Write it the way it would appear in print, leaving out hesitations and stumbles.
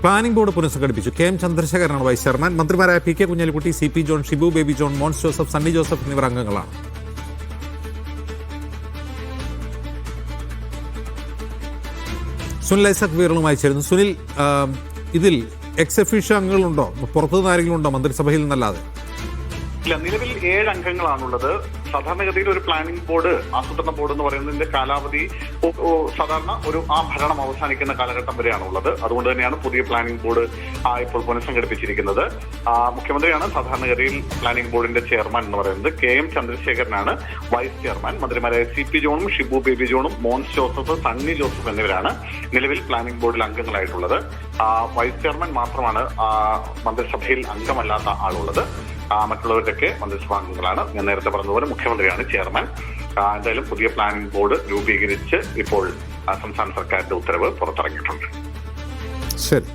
Planning board പുനഃസംഘടിപ്പിച്ചു. K M ചന്ദ്രശേഖരനാണ് vice chairman. മന്ത്രിമാരായ P K Kunhalikutty, C P John, Shibu Baby John, Mons Joseph, Sunny Joseph എന്നിവർ അംഗങ്ങളാണ്. സുനിൽ ഐസക് വിവരങ്ങളുമായി ചേരുന്നു. സുനിൽ, ഇതിൽ എക്സ് ഒഫീഷ്യോ അംഗങ്ങളുണ്ടോ? പുറത്തുനിന്ന് ആരെങ്കിലും ഉണ്ടോ മന്ത്രിസഭയിൽ നിന്നല്ലാതെ? ഇല്ല, നിലവിൽ 7 അംഗങ്ങളാണുള്ളത്. സാധാരണഗതിയിൽ ഒരു പ്ലാനിംഗ് ബോർഡ്, ആസൂത്രണ ബോർഡ് എന്ന് പറയുന്നതിന്റെ കാലാവധി സാധാരണ ആ ഭരണം അവസാനിക്കുന്ന കാലഘട്ടം വരെയാണുള്ളത്. അതുകൊണ്ട് തന്നെയാണ് പുതിയ പ്ലാനിംഗ് ബോർഡ് ഇപ്പോൾ പുനഃസംഘടിപ്പിച്ചിരിക്കുന്നത്. മുഖ്യമന്ത്രിയാണ് സാധാരണഗതിയിൽ പ്ലാനിംഗ് ബോർഡിന്റെ ചെയർമാൻ എന്ന് പറയുന്നത്. കെ എം ചന്ദ്രശേഖരനാണ് വൈസ് ചെയർമാൻ. മന്ത്രിമാരായ സി പി ജോണും, ഷിബു ബേബി ജോണും, മോൻസ് ജോസഫ്, സണ്ണി ജോസഫ് എന്നിവരാണ് നിലവിൽ പ്ലാനിംഗ് ബോർഡിൽ അംഗങ്ങളായിട്ടുള്ളത്. വൈസ് ചെയർമാൻ മാത്രമാണ് മന്ത്രിസഭയിൽ അംഗമല്ലാത്ത ആളുള്ളത്. മറ്റുള്ളവരൊക്കെ മന്ത്രിസഭാ അംഗങ്ങളാണ്. ഞാൻ നേരത്തെ പറഞ്ഞതുപോലെ മുഖ്യമന്ത്രിയാണ് ചെയർമാൻ. എന്തായാലും പുതിയ പ്ലാനിംഗ് ബോർഡ് രൂപീകരിച്ച് ഇപ്പോൾ സംസ്ഥാന സർക്കാരിന്റെ ഉത്തരവ് പുറത്തിറങ്ങിയിട്ടുണ്ട്. ശരി.